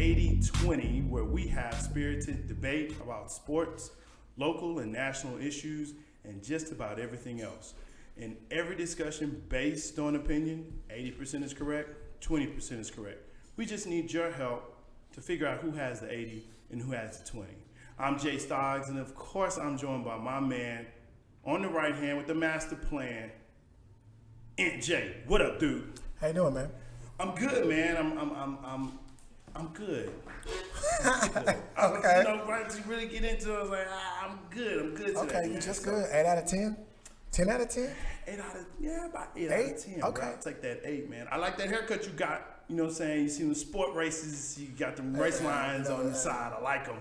80/20, where we have spirited debate about sports, local and national issues, and just about everything else. In every discussion based on opinion, 80% is correct, 20% is correct. We just need your help to figure out who has the 80 and who has the 20. I'm Jay Stoggs, and of course I'm joined by my man on the right hand with the master plan, Aunt Jay. What up, dude? How you doing, man? I'm good, man. I'm good. Okay. You know, right to really get into it, I was like, I'm good today. Okay, you man. just good. 8 out of 10? 10 out of 10? About 8 out Eight? of 10. Okay. Bro. I'll take that 8, man. I like that haircut you got. You know what I'm saying? You see the sport races, you got the race lines on the side. I like them.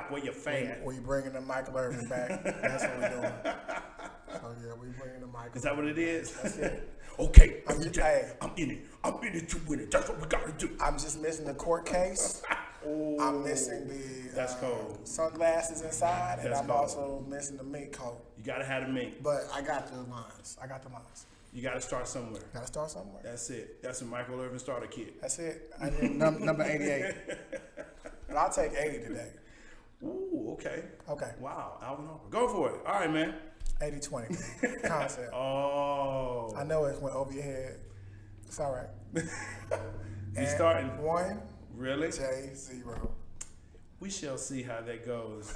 Boy, you're fan. We bringing the Michael Irvin back. That's what we're doing. Oh, yeah, we bringing the Michael. Is that what it is? That's it. Okay, I'm just- Jay, hey. I'm in it. I'm in it to win it. That's what we got to do. I'm just missing the court case. I'm missing the That's cold. sunglasses inside, and That's I'm cold. also missing the mink coat. You got to have the mink. But I got the lines. You got to start somewhere. Got to start somewhere. That's it. That's a Michael Irvin starter kit. That's it. I need number 88. But I'll take 80 today. Ooh, okay. Okay. Wow, Alvin Harper. Go for it. All right, man. 80-20 concept. Oh. I know it went over your head. It's all right. You starting? 1, Really? J, 0. We shall see how that goes.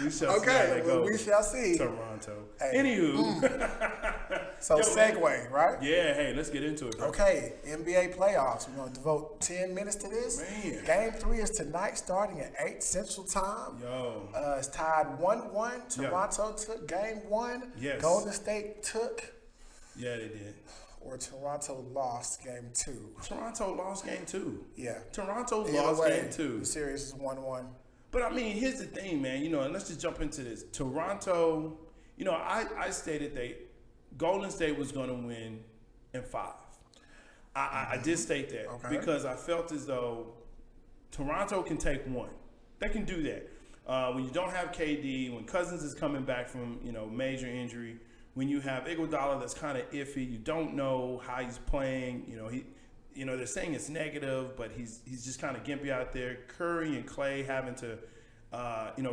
We shall see how Okay, that well, goes. we shall see. Toronto. Hey. Anywho. So Yo, segue, right? Yeah, hey, let's get into it, bro. Okay, NBA playoffs. We're going to devote 10 minutes to this. Man. Game 3 is tonight starting at 8 Central Time. Yo. It's tied 1-1. Yeah. Toronto took game 1. Yes. Golden State took, Yeah, they did. or Toronto lost game 2. Toronto lost game 2. Yeah. Toronto Either lost way, game 2. the series is 1-1. But I mean, here's the thing, man. You know, and let's just jump into this. Toronto, you know, I stated that Golden State was going to win in 5. I did state that because I felt as though Toronto can take 1. They can do that. When you don't have KD, when Cousins is coming back from, you know, major injury, when you have Iguodala that's kind of iffy, you don't know how he's playing. You know, they're saying it's negative, but he's just kind of gimpy out there. Curry and Clay having to,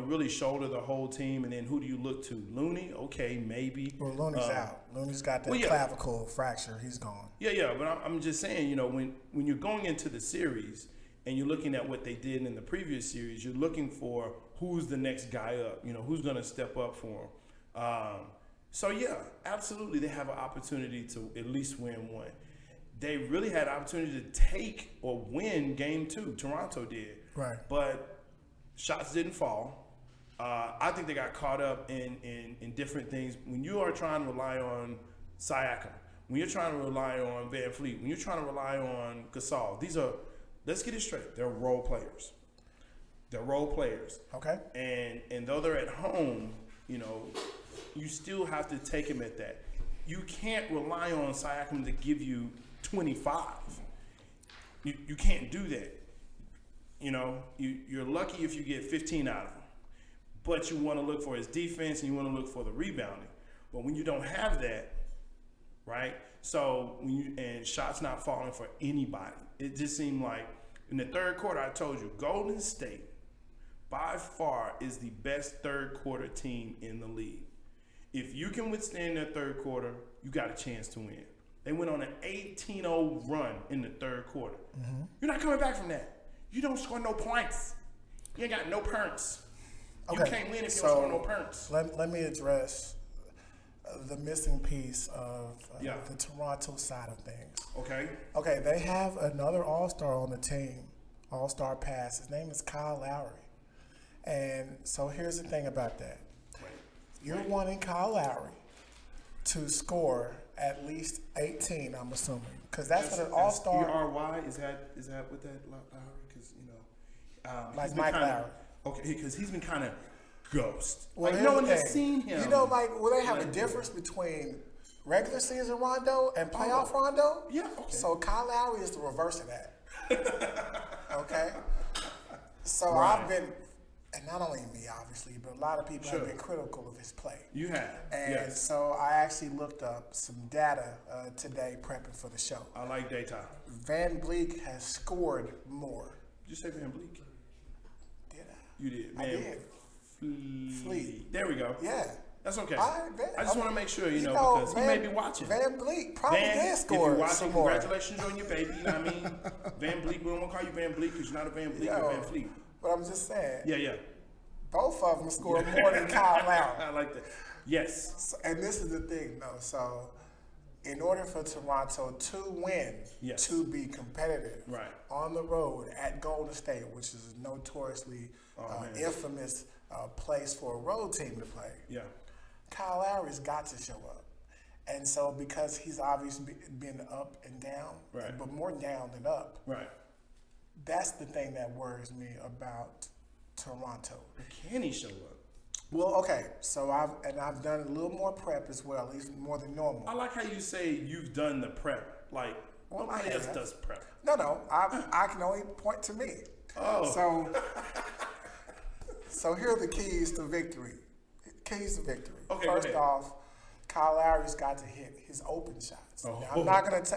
really shoulder the whole team. And then who do you look to? Looney? Okay, maybe. Well, Looney's out. Looney's got that clavicle fracture. He's gone. Yeah, but I'm just saying, you know, when you're going into the series and you're looking at what they did in the previous series, you're looking for who's the next guy up, you know, who's going to step up for them. So, yeah, absolutely, they have an opportunity to at least win 1. They really had an opportunity to take or win game 2. Toronto did. Right. But shots didn't fall. I think they got caught up in different things. When you are trying to rely on Siakam, when you're trying to rely on Van Fleet, when you're trying to rely on Gasol, these are, let's get it straight, they're role players. They're role players. Okay. And though they're at home, you know, you still have to take them at that. You can't rely on Siakam to give you 25. You can't do that. You know, you're lucky if you get 15 out of him. But you want to look for his defense and you want to look for the rebounding. But when you don't have that, right? So and shots not falling for anybody. It just seemed like in the third quarter, I told you, Golden State by far is the best third quarter team in the league. If you can withstand that third quarter, you got a chance to win. They went on an 18-0 run in the third quarter. Mm-hmm. You're not coming back from that. You don't score no points. You ain't got no points. Okay. You can't win if you don't score no points. Let me address the missing piece of the Toronto side of things. Okay. Okay, they have another All-Star on the team, All-Star pass. His name is Kyle Lowry. And so here's the thing about that. You're wanting Kyle Lowry to score at least 18, I'm assuming, because that's what an All-Star. ERY is that what that Lowry? Because like Mike Lowry. Okay, because he's been kind of ghost. Well, like no one has seen him. You know, like they have a difference between regular season Rondo and playoff Rondo. Yeah. Okay. So Kyle Lowry is the reverse of that. Okay. So Right. I've been, and not only me, obviously, but a lot of people have been critical of his play. You have. And yes. so I actually looked up some data today prepping for the show. I like daytime. Van Vliet has scored more Did you say Van Bleek? Did I? You did. I did. Fleet. There we go. Yeah. That's okay. I just want to make sure, you know, because he may be watching. Van Bleek probably did if score you're watching, some more. congratulations on your baby. You know what I mean? Van Bleek, we don't want to call you Van Bleek because you're not a Van Bleek, you're Van Fleet. But I'm just saying. Yeah. Both of them scored more than Kyle Lowry. I like that. Yes. So, and this is the thing, though. So, in order for Toronto to win, to be competitive on the road at Golden State, which is a notoriously infamous place for a road team to play, Kyle Lowry's got to show up. And so, because he's obviously been up and down, but more down than up, that's the thing that worries me about Toronto. Can he show up? Well, okay, so I've done a little more prep as well, at least more than normal. I like how you say you've done the prep. Like, nobody else does prep. No, I can only point to me. Oh. So here are the keys to victory. Okay, First off, Kyle Lowry's got to hit his open shots. Oh. Now,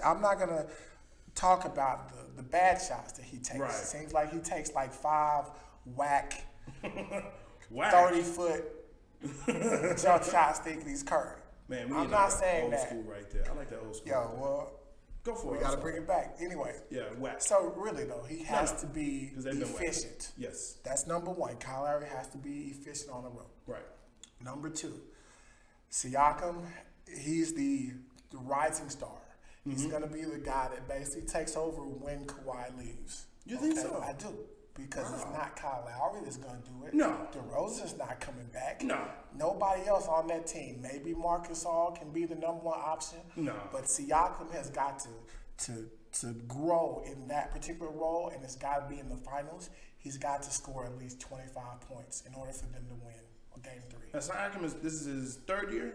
I'm not gonna talk about the bad shots that he takes. It seems like he takes like 5 whack. 30-foot jump shots thinking he's Curry. Man, I'm not saying old that. School right there. I like that old school. Yo, well, go for it. We got to bring it back. Anyway. Yeah, whack. So really though, he has to be efficient. Yes. That's number one. Kyle Lowry has to be efficient on the road. Right. Number 2, Siakam, he's the rising star. He's going to be the guy that basically takes over when Kawhi leaves. You think so? I do. Because it's not Kyle Lowry that's going to do it. No. DeRozan's not coming back. No. Nobody else on that team. Maybe Marcus All can be the number 1 option. No. But Siakam has got to grow in that particular role, and it's got to be in the finals. He's got to score at least 25 points in order for them to win on Game 3. Now, Siakam this is his 3rd year?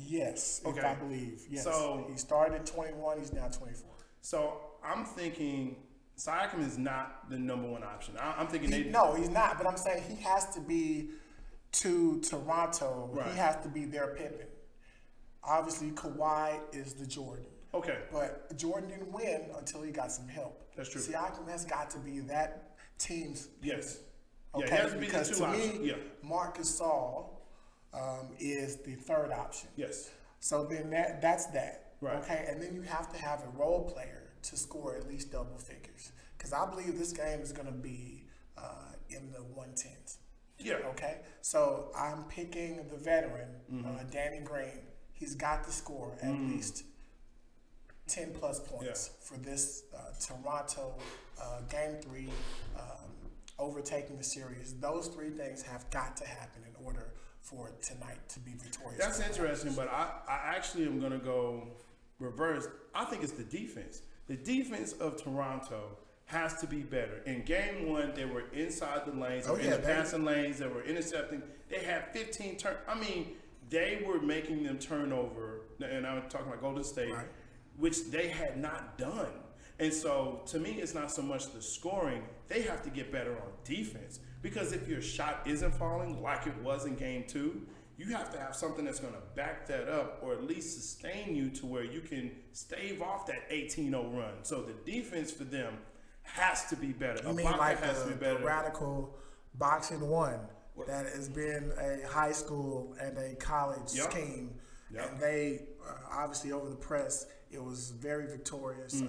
Yes, if I believe. Yes. So he started at 21. He's now 24. So I'm thinking Siakam is not the number 1 option. I'm thinking No, he's not. But I'm saying he has to be to Toronto. Right. He has to be their Pippen. Obviously, Kawhi is the Jordan. Okay. But Jordan didn't win until he got some help. That's true. Siakam has got to be that team's Pippen. Yes. Okay. Yeah, he has to be because the 2 to option. me, Marcus Gasol is the 3rd option. Yes. So then that's that. Right. Okay. And then you have to have a role player to score at least double figures. Because I believe this game is going to be in the 110s. Yeah. Okay. So I'm picking the veteran, Danny Green. He's got to score at least 10 plus points for this Toronto Game 3 overtaking the series. Those 3 things have got to happen in order for tonight to be victorious. That's interesting, but I actually am going to go reverse. I think it's the defense. The defense of Toronto has to be better. In Game 1, they were inside the lanes, in the passing lanes, they were intercepting. They had 15 they were making them turn over, and I'm talking about Golden State, which they had not done. And so, to me, it's not so much the scoring. They have to get better on defense. Because if your shot isn't falling like it was in Game 2, you have to have something that's going to back that up or at least sustain you to where you can stave off that 18-0 run. So the defense for them has to be better. You mean like the radical boxing 1 that has been a high school and a college scheme. And they, obviously over the press, it was very victorious.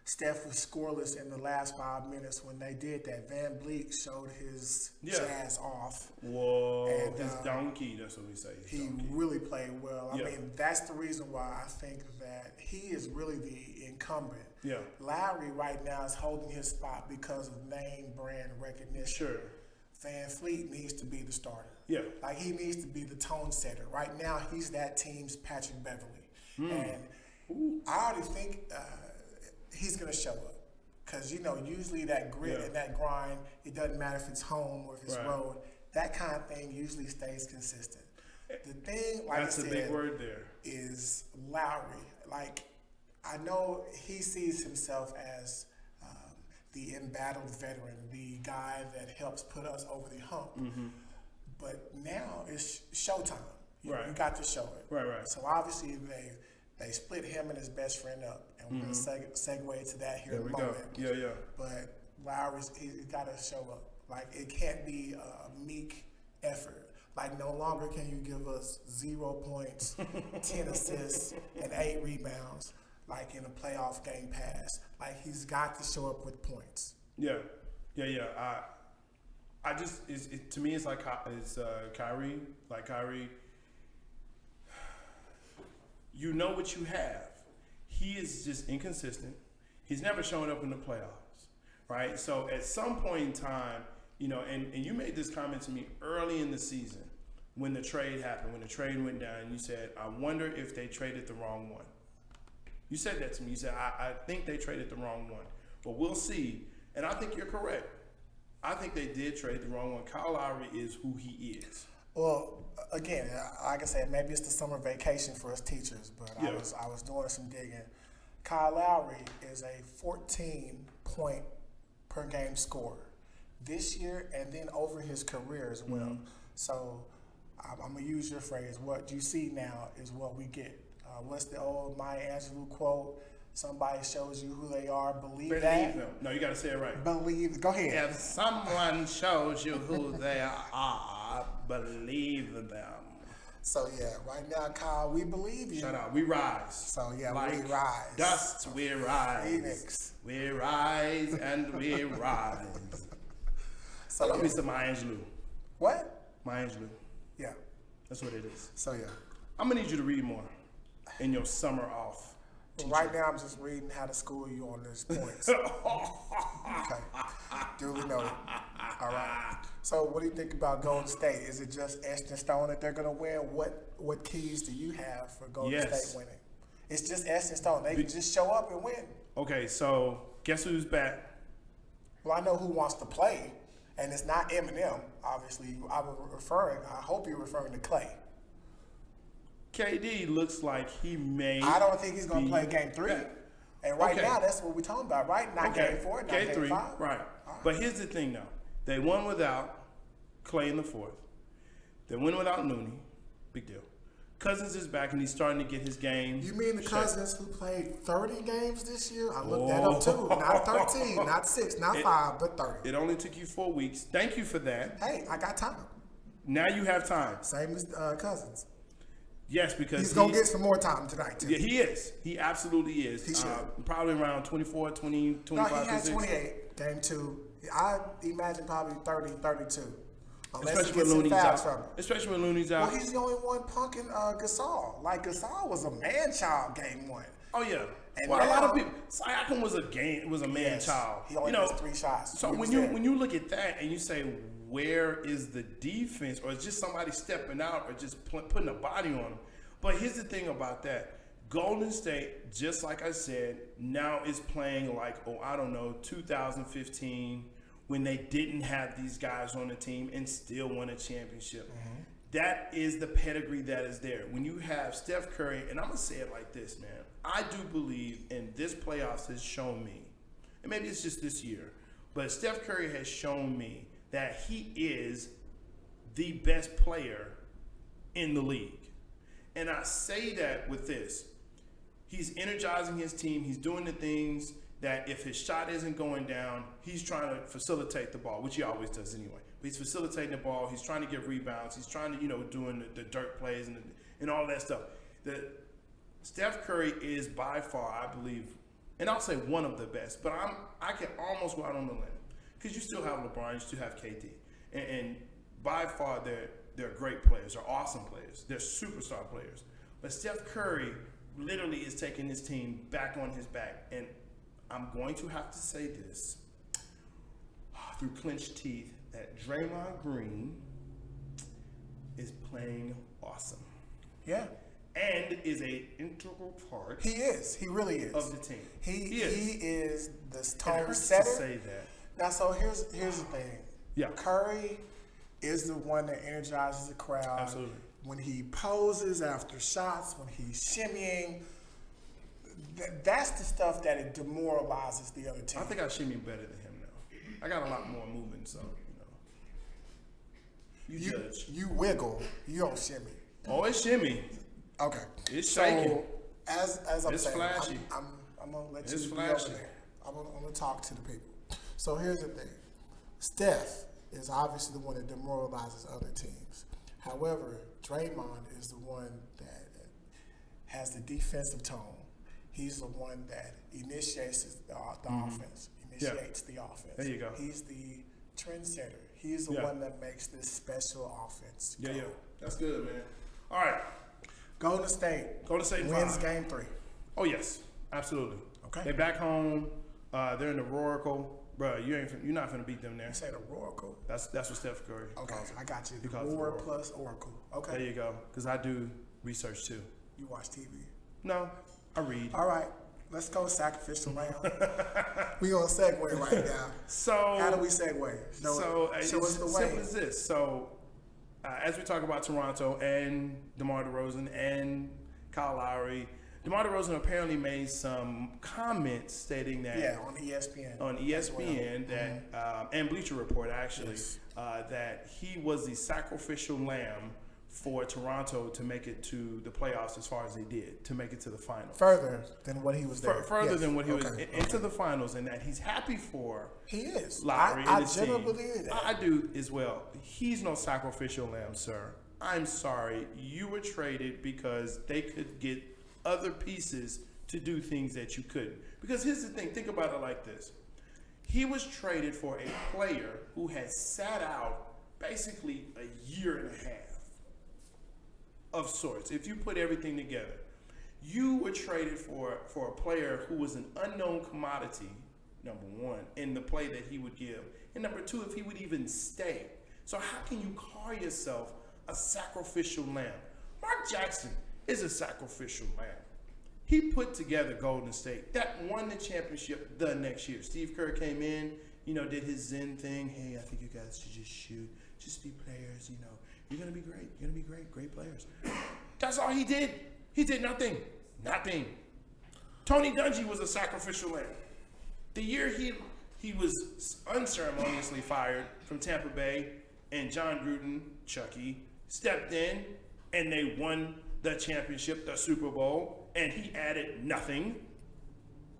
Steph was scoreless in the last 5 minutes when they did that. Van Bleek showed his jazz off. Whoa, and, his donkey, that's what we say. He really played well. I mean, that's the reason why I think that he is really the incumbent. Yeah. Lowry right now is holding his spot because of name brand recognition. Sure. Van Fleet needs to be the starter. Yeah. Like, he needs to be the tone setter. Right now, he's that team's Patrick Beverly. And I already think he's going to show up. Because, you know, usually that grit and that grind, it doesn't matter if it's home or if it's road, that kind of thing usually stays consistent. The thing, like that's I said, a big word there, is Lowry. Like, I know he sees himself as the embattled veteran, the guy that helps put us over the hump. But now it's showtime. You got to show it. So obviously they split him and his best friend up, and we're going to segue to that here in a moment. But Lowry's he's got to show up. Like it can't be a meek effort. Like no longer can you give us 0 points, 10 assists, and 8 rebounds like in a playoff game pass. Like he's got to show up with points. Yeah. I just to me it's like Kyrie. Like Kyrie, you know what you have. He is just inconsistent. He's never shown up in the playoffs, right? So at some point in time, you know, and you made this comment to me early in the season when the trade happened, when the trade went down, you said, I wonder if they traded the wrong one. You said that to me. You said, I think they traded the wrong one. But we'll see. And I think you're correct. I think they did trade the wrong one. Kyle Lowry is who he is. Well, again, like I said, maybe it's the summer vacation for us teachers, but Yeah. I was doing some digging. Kyle Lowry is a 14-point per game scorer this year and then over his career as well. Mm-hmm. So I'm going to use your phrase, what you see now is what we get. What's the old Maya Angelou quote? Somebody shows you who they are, believe that. them. No, you got to say it right. Believe, go ahead. If someone shows you who they are, believe them. So yeah, right now, Kyle, we believe you. Shout out. We rise. So yeah, Like we rise. dust, we rise. Phoenix. We rise and we rise. So I love yeah. me some Maya Angelou. What? Maya Angelou. Yeah. That's what it is. So yeah. I'm going to need you to read more in your summer off. Well, right now, I'm just reading how to school you on these points. Okay. Duly noted. All right. So, what do you think about Golden State? Is it just etched in stone that they're going to win? What keys do you have for Golden Yes. State winning? It's just etched in stone. They can just show up and win. Okay, so guess who's back? Well, I know who wants to play, and it's not Eminem. Obviously, I hope you're referring to Clay. KD looks like he may. I don't think he's going be to play Game 3. back. And right Okay. now, that's what we're talking about, right? Not Game 4, not Game 3, 5. right. But here's the thing, though. They won without Clay in the fourth. They won without Looney. Big deal. Cousins is back, and he's starting to get his game. You mean the shaped. Cousins who played 30 games this year? I looked that up too. Not 13, not 6, not 5, but 30. It only took you 4 weeks. Thank you for that. Hey, I got time. Now you have time. Same as Cousins. Yes, because He's going to get some more time tonight, too. Yeah, he is. He absolutely is. He should. Probably around 24, 20, No, 25, he had 26. 28, Game 2. I imagine probably 30, 32. Unless Especially he when gets some Looney's fouls from out. him. Especially when Looney's out. Well, he's the only one punking Gasol. Like, Gasol was a man-child Game 1. Oh yeah. And Well, a lot of now- people. Siakam was a man Yes, child. he only missed 3 shots. So He was when you there. when you look at that and you say where is the defense, or it's just somebody stepping out, or just putting a body on them. But here's the thing about that: Golden State, just like I said, now is playing like 2015 when they didn't have these guys on the team and still won a championship. Mm-hmm. That is the pedigree that is there. When you have Steph Curry, and I'm going to say it like this, man. I do believe, and this playoffs has shown me, and maybe it's just this year, but Steph Curry has shown me that he is the best player in the league. And I say that with this. He's energizing his team. He's doing the things that if his shot isn't going down, he's trying to facilitate the ball, which he always does anyway. But he's facilitating the ball. He's trying to get rebounds. He's trying to, doing the dirt plays and all that stuff. Steph Curry is by far, I believe, and I'll say one of the best, but I can almost go out on the limb because you still have LeBron, you still have KD, and by far they're great players, they're awesome players, they're superstar players. But Steph Curry literally is taking his team back on his back, and I'm going to have to say this through clenched teeth that Draymond Green is playing awesome. Yeah. And is a integral part He is. He really is. of the team. He is the It tone hurts setter. to say that. Now, so here's the thing. Yeah. Curry is the one that energizes the crowd. Absolutely. When he poses after shots, when he's shimmying, that's the stuff that it demoralizes the other team. I think I shimmy better than him now. I got a lot more movement, so you judge. You wiggle, you don't shimmy. Oh, it's shimmy. Okay. It's so, shaking. as I'm It's saying, flashy. I'm gonna let It's you be flashy. over there. I'm gonna talk to the people. So here's the thing. Steph is obviously the one that demoralizes other teams. However, Draymond is the one that has the defensive tone. He's the one that initiates the offense. Initiates the offense. There you go. He's the trendsetter. He's the one that makes this special offense go. Yeah. That's good, man. All right. Golden State. Golden State wins 5. Game 3. Oh, yes. Absolutely. Okay. They back home. They're in the Oracle. Bro, you're not going to beat them there. You say the Oracle? That's what Steph Curry Okay, calls it. I got you. He The calls it War Oracle. plus Oracle. Okay. There you go. Because I do research, too. You watch TV. No, I read. All right. Let's go sacrificial lamb. We on segue right now. So How do we segue? So show us it's the simple way. as this. So as we talk about Toronto and DeMar DeRozan and Kyle Lowry, DeMar DeRozan apparently made some comments stating that Yeah, on ESPN. on ESPN that and Bleacher Report actually Yes. that he was the sacrificial lamb for Toronto to make it to the playoffs as far as they did, to make it to the finals. Further than what he was there. Further Yes. than what he was Okay. into the finals, and that he's happy for He is. Lowry I and his generally team. believe that. I do as well. He's no sacrificial lamb, sir. I'm sorry. You were traded because they could get other pieces to do things that you couldn't. Because here's the thing. Think about it like this. He was traded for a player who had sat out basically a year and a half of sorts. If you put everything together, you were traded for a player who was an unknown commodity, number one, in the play that he would give, and number two, if he would even stay. So how can you call yourself a sacrificial lamb? Mark Jackson is a sacrificial lamb. He put together Golden State that won the championship the next year. Steve Kerr came in, did his Zen thing. Hey, I think you guys should just shoot, just be players. You're gonna be great. You're gonna be great players. That's all he did. He did nothing. Tony Dungy was a sacrificial lamb. The year he was unceremoniously fired from Tampa Bay, and John Gruden, Chucky, stepped in, and they won the championship, the Super Bowl, and he added nothing.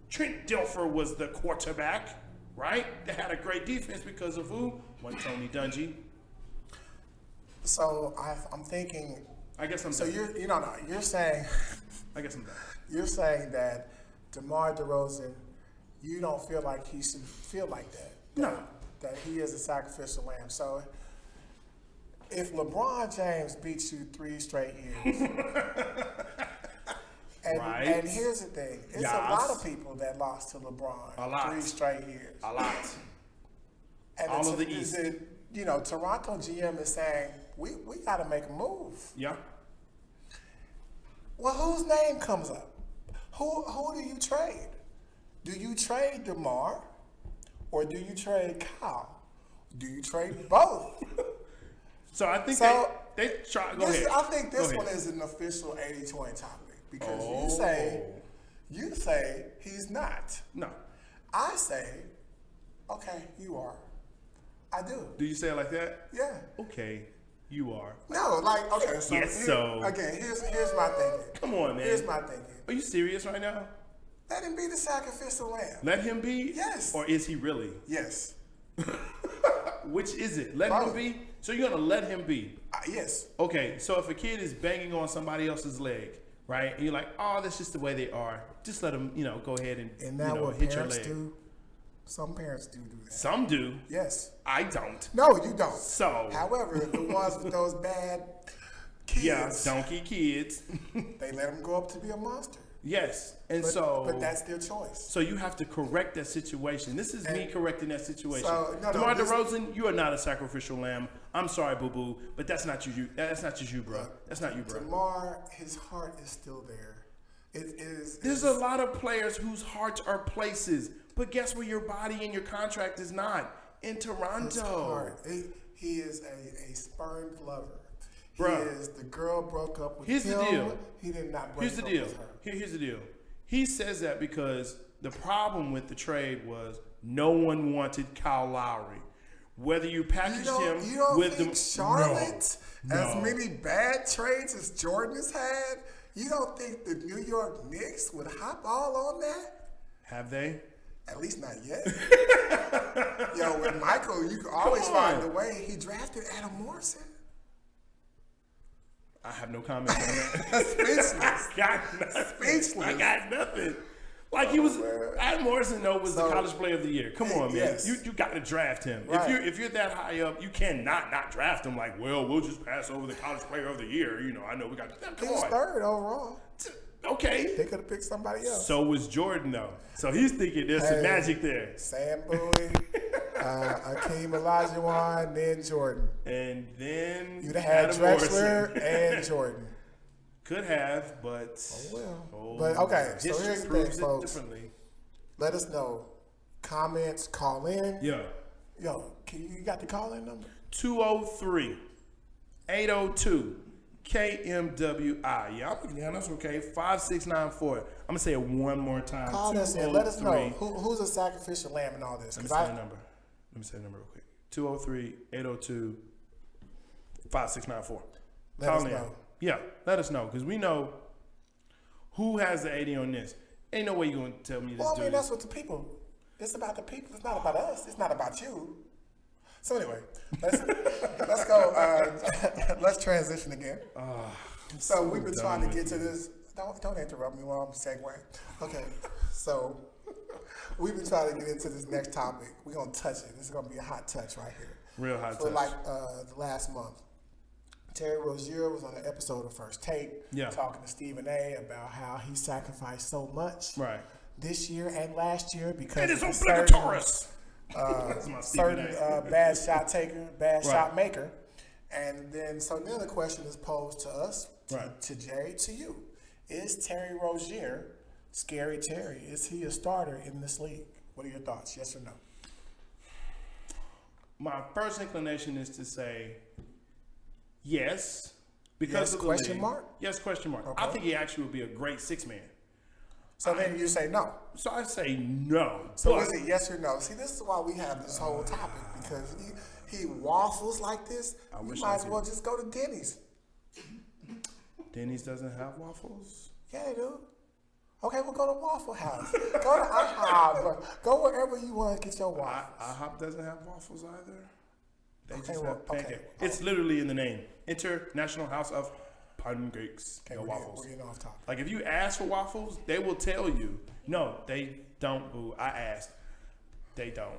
Trent Dilfer was the quarterback, right? They had a great defense because of who? One Tony Dungy. So I'm thinking. I guess I'm So done. you're saying I guess I'm done. you're saying that DeMar DeRozan, you don't feel like he should feel like that. No. That he is a sacrificial lamb. So if LeBron James beats you 3 straight years, Right. and here's the thing, it's Yes. a lot of people that lost to LeBron A lot. 3 straight years. A lot. And All it's of the East. Toronto GM is saying, we got to make a move. Yeah. Well, whose name comes up? Who do you trade? Do you trade DeMar or do you trade Kyle? Do you trade both? So I think So, they try. Go ahead. I think this Go one ahead. is an official 80-20 topic because Oh. you say he's not. No. I say, okay, you are. I do. Do you say it like that? Yeah. Okay, you are. No, like, okay, so, Yes, so- here's my thinking. Come on, man. Here's my thinking. Are you serious right now? Let him be the sacrificial lamb. Let him be? Yes. Or is he really? Yes. Which is it? Let Both. him be? So you're going to let him be? Yes. Okay, so if a kid is banging on somebody else's leg, right? And you're like, oh, that's just the way they are. Just let them, go ahead and, And that what hit your parents leg. do? Some parents do that. Some do. Yes. I don't. No, you don't. So. However, the ones with those bad kids, Yeah, donkey kids. they let them grow up to be a monster. Yes. And But, but that's their choice. So you have to correct that situation. This is me And- correcting that situation. So, no, DeMar this- DeRozan, you are not a sacrificial lamb. I'm sorry, boo boo, but that's not you. That's not just you, bro. That's not you, bro. DeMar, his heart is still there. It is. There's a lot of players whose hearts are places, but guess where your body and your contract is not? In His Toronto. heart. He is a spurned lover. Bruh. He is. The girl broke up with Here's him. the deal. He did not break Here's the up deal. with her. Here's the deal. He says that because the problem with the trade was no one wanted Kyle Lowry. Whether you packaged him You don't with think the Charlotte, No. as many bad trades as Jordan has had, you don't think the New York Knicks would hop all on that? Have they? At least not yet. Yo, with Michael, you can always find a way. He drafted Adam Morrison. I have no comment on that. Speechless. Speechless. I got nothing. Like he was, Adam Morrison was the college player of the year. Come on, man. Yes. You got to draft him. Right. If you're that high up, you cannot not draft him. Like, well, we'll just pass over the college player of the year. You know, I know we got. Come He was on. third overall. Okay. They could have picked somebody else. So was Jordan though. So he's thinking there's some magic there. Sam Bowie, Akeem Olajuwon, then Jordan. And then You'd have had Adam Drexler Morrison. and Jordan. Could have, but But okay, so history here's the proves thing, it folks. differently. Let us know. Comments, call in. Yeah. Yo, you got the call in number? 203-802 KMWI. Yeah, that's okay. 5694. I'm gonna say it one more time. Call us in. Let us know who's a sacrificial lamb in all this. Let me say the number. Let me say the number real quick. 203-802-5694. Let us know. Yeah, let us know because we know who has the 80 on this. Ain't no way you're gonna tell me this. Well, I mean, that's what the people. It's about the people. It's not about us. It's not about you. So anyway, let's go. Let's transition again. So we've been trying to get to this. Don't interrupt me while I'm segueing. Okay, so we've been trying to get into this next topic. We're gonna touch it. This is gonna be a hot touch right here. Real hot touch. For like the last month. Terry Rozier was on an episode of First Take, talking to Stephen A. about how he sacrificed so much this year and last year because it is obligatorious. certain bad shot taker, bad shot maker. And then the question is posed to us, to Jay, to you. Is Terry Rozier Scary Terry? Is he a starter in this league? What are your thoughts? Yes or no? My first inclination is to say yes, because of the question league. mark? Yes, question mark. Okay. I think he actually would be a great six-man. So then you say no. So I say no. So is it yes or no? See, this is why we have this whole topic, because he waffles like this. You might as well just go to Denny's. Denny's doesn't have waffles? Yeah, they do. Okay, we'll go to Waffle House. Go to IHOP. Go wherever you want to get your waffles. IHOP doesn't have waffles either. They Okay, just well, have pancakes. okay. It's literally in the name. International House of Pancakes. Okay, No we're waffles. getting off topic. Like if you ask for waffles, they will tell you, no, they don't, boo. I asked. They don't.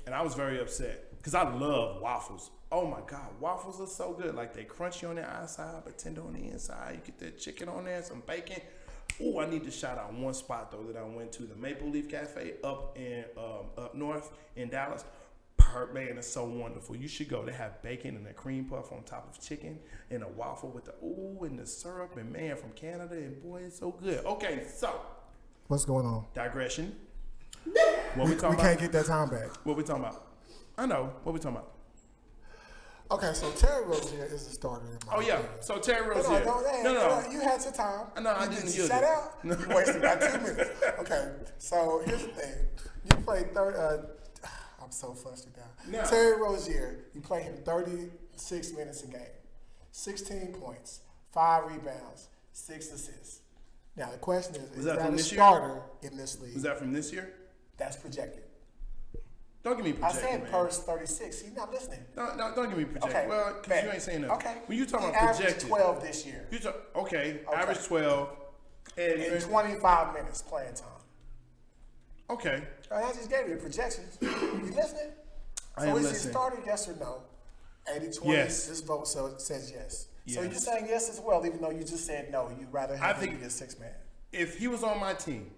And I was very upset because I love waffles. Oh my God, waffles are so good. Like they crunchy on the outside, but tender on the inside. You get that chicken on there, some bacon. Oh, I need to shout out one spot though that I went to, the Maple Leaf Cafe up north in Dallas. Man, it's so wonderful. You should go. They have bacon and a cream puff on top of chicken and a waffle with the and the syrup and man from Canada, and boy, it's so good. Okay, so What's going on? digression. What we talking We about? can't get that time back. What we talking about? I know. What we talking about? Okay, so Terry Rozier is a starter in my opinion. So Terry Rozier. No. You had your time. No, I didn't Did use you shut it. out? You wasted about 2 minutes. Okay, so here's the thing. You played I'm so flustered now. No. Terry Rozier, you play him 36 minutes a game, 16 points, 5 rebounds, 6 assists. Now the question is that that from a this year? starter in this league? Was that from this year? That's projected. Don't give me I projected, said man. per 36. You're not listening. Don't give me projected. Okay. Well, because you ain't saying nothing. Okay. When you talking He about averaged projected, 12 this year. average 12, In and 25 minutes playing time. okay. I just gave you the projections. You listening? I So am is he listening. started, yes or no? 80-20, Yes. this vote says yes. So Yes. you're saying yes as well, even though you just said no. You'd rather have him be a 6-man. If he was on my team,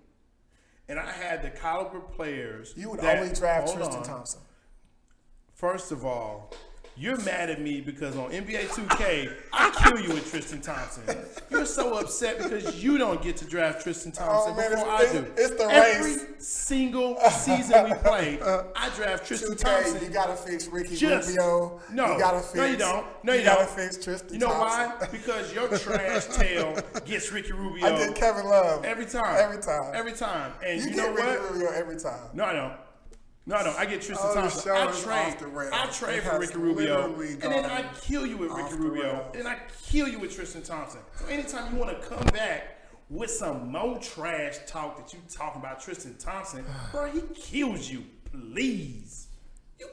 and I had the caliber players, You would that- only draft hold Tristan on. Thompson. First of all, you're mad at me because on NBA 2K, I kill you with Tristan Thompson. You're so upset because you don't get to draft Tristan Thompson man, before it's- I do. it's the Every race. single season we play, I draft Tristan 2K, Thompson. you gotta fix Ricky Just- Rubio. No, you gotta fix, no, you don't. No, you gotta don't. fix Tristan You know Thompson. why? Because your trash tail gets Ricky Rubio. I get Kevin Love every time. Every time. Every time. And You you get know Ricky what? Rubio every time. No, I don't. No, I don't. I get Tristan Oh, the Thompson. show I is off the rails. trade It for has Ricky Rubio, literally and then I gone kill you with off Ricky the Rubio, rails. and I kill you with Tristan Thompson. So anytime you want to come back with some more trash talk that you talking about Tristan Thompson, bro, he kills you. Please. You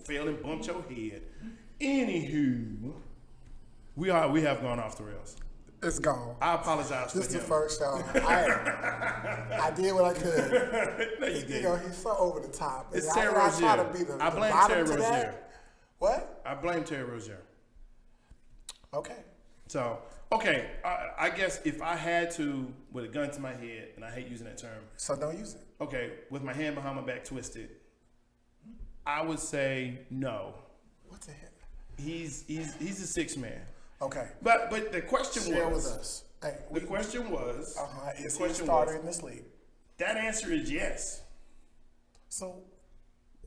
failed and bumped your head. Anywho, we have gone off the rails. It's gone. I apologize for This is him. the first show. I did what I could. No, you didn't. You know, he's so over the top. It's And Terry I try to Rozier. be the I blame bottom Terry to that. Rozier. What? I blame Terry Rozier. Okay. So, okay, I guess if I had to, with a gun to my head, and I hate using that term, So don't use it. okay, with my hand behind my back twisted, I would say no. What the heck? He's a six man. Okay. But the question Share with was, us. Hey, the question was, is the he a question starter was, in this league? that answer is yes. So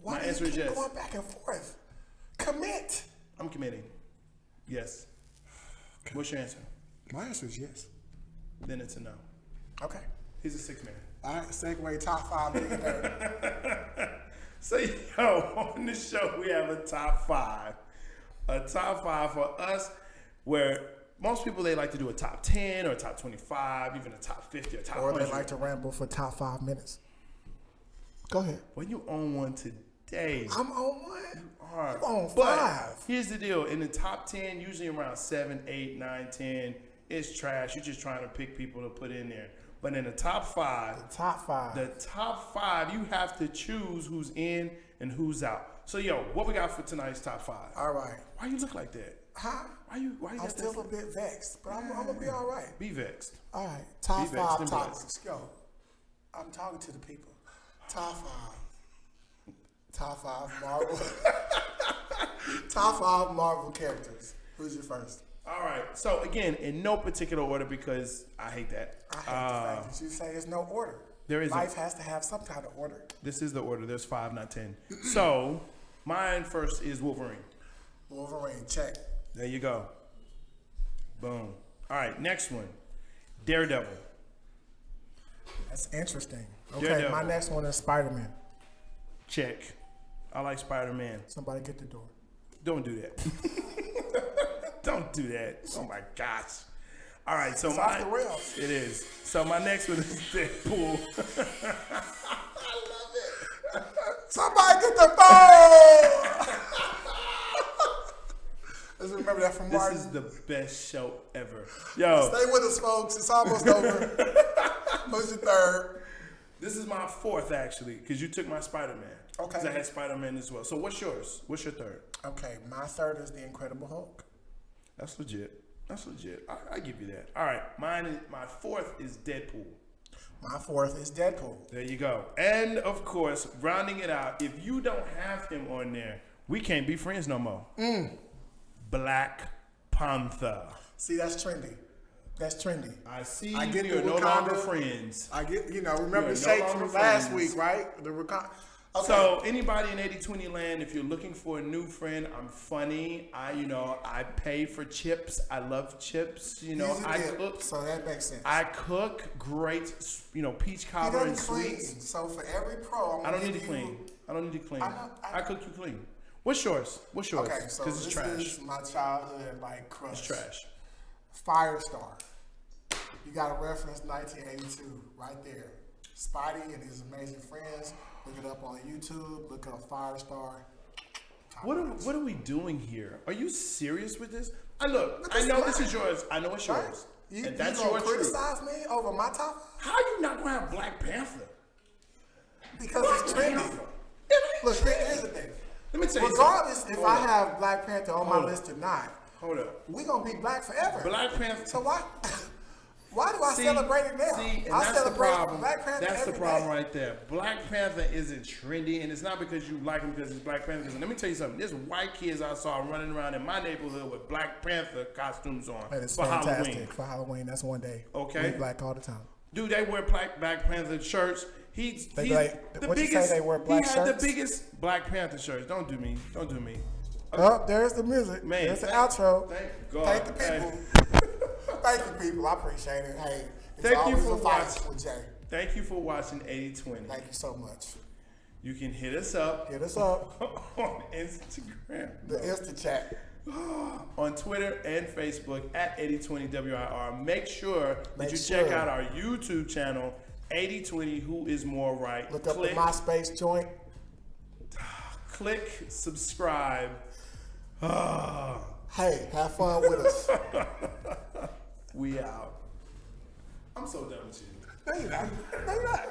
why My do you answer is keep yes. going back and forth? Commit. I'm committing. Yes. What's your answer? My answer is yes. Then it's a no. Okay. He's a six man. All right, segue top 5 millionaire. So, yo, on this show, we have a top 5. A top 5 for us, where most people, they like to do a top 10 or a top 25, even a top 50 or top Or 100. they like to ramble for top 5 minutes. Go ahead. When you own one today, I'm on one. all right. I'm on But 5. here's the deal. In the top 10, usually around 7, 8, 9, 10, it's trash. You're just trying to pick people to put in there. But in the top 5, Top 5. the top 5, you have to choose who's in and who's out. So, yo, what we got for tonight's top 5? All right. Why you look like that? Huh? Why you I'm got still that? a bit vexed, but I'm gonna be all right. Be vexed. All right. Top Be vexed 5 and topics. Yo, I'm talking to the people. Top 5. Top 5 Marvel. Top 5 Marvel characters. Who's your first? All right. So again, in no particular order because I hate that. I hate the fact that you say there's no order. There isn't. Life has to have some kind of order. This is the order. There's 5, not 10. So mine first is Wolverine. Wolverine, check. There you go. Boom. All right. Next one, Daredevil. That's interesting. Okay, Daredevil. my next one is Spider-Man. Check. I like Spider-Man. Somebody get the door. Don't do that. Don't do that. Oh my gosh. All right. So It's my off the rails. it is. So my next one is Deadpool. Somebody get the phone! Let's remember that from This Martin. is the best show ever. Yo, Stay with us, folks. It's almost over. Who's your third? this is my 4th actually, because you took my Spider-Man. Okay. Because I had Spider-Man as well. So what's yours? What's your third? Okay, my third is the Incredible Hulk. That's legit. That's legit. I give you that. All right. My 4th is Deadpool. My fourth is Deadpool. There you go. And of course, rounding it out, if you don't have him on there, we can't be friends no more. Black Panther. See, that's trendy. That's trendy. I see I get you're the no longer Wakanda. friends. I get, remember You're the no shape longer from last friends. week, right? The Wakanda. Okay. So anybody in 80/20 land, if you're looking for a new friend, I'm funny. I pay for chips. I love chips. He's a I dip, cook. so that makes sense. I cook great. Peach He cobbler and doesn't clean. sweets. So for every pro, I'm I gonna don't need give to clean. I don't need to clean. I know- I cook you clean. What's yours? What's yours? Okay, so Because this it's trash. is my childhood crush. It's trash. Firestar. You got to reference 1982 right there. Spidey and his amazing friends. Look it up on YouTube. Look up Firestar. What are we doing here? Are you serious with this? I know is this is yours. I know it's Right? yours. You And that's gonna your truth. criticize me over my top? How you not gonna have Black Panther? Because it's Black trendy. Panther. Look, here's the thing. Let me tell you Regardless something. if Hold I up. have Black Panther on my Hold up. list or not, Hold up. we gonna be black forever. Black Panther. So why do I celebrate it now? See, and I that's the celebrate problem. Black Panther That's the every problem day. right there. Black Panther isn't trendy, and it's not because you like him because he's Black Panther. Because let me tell you something. There's white kids I saw running around in my neighborhood with Black Panther costumes on That is for fantastic. Halloween. For Halloween, that's one day. Okay. We black all the time. Dude, they wear Black Panther shirts. He's They he's like- the what'd you say, biggest. they wear black he had shirts? the biggest Black Panther shirts. Don't do me. Don't do me. Oh, there's the music. Man, there's the thank- outro. thank God. Thank the Hey. people. Thank you, people. I appreciate it. Hey, it's Thank you always for a fight watching. with Jay. Thank you for watching 80/20. Thank you so much. You can hit us up Hit us up. on Instagram. The Insta chat. on Twitter and Facebook at 8020WIR. Make sure that Make you check sure. out our YouTube channel, 8020 Who Is More Right. Look up Click, the MySpace joint. click subscribe. Hey, have fun with us. We out. I'm so done with you. No, you're not. No, you're not.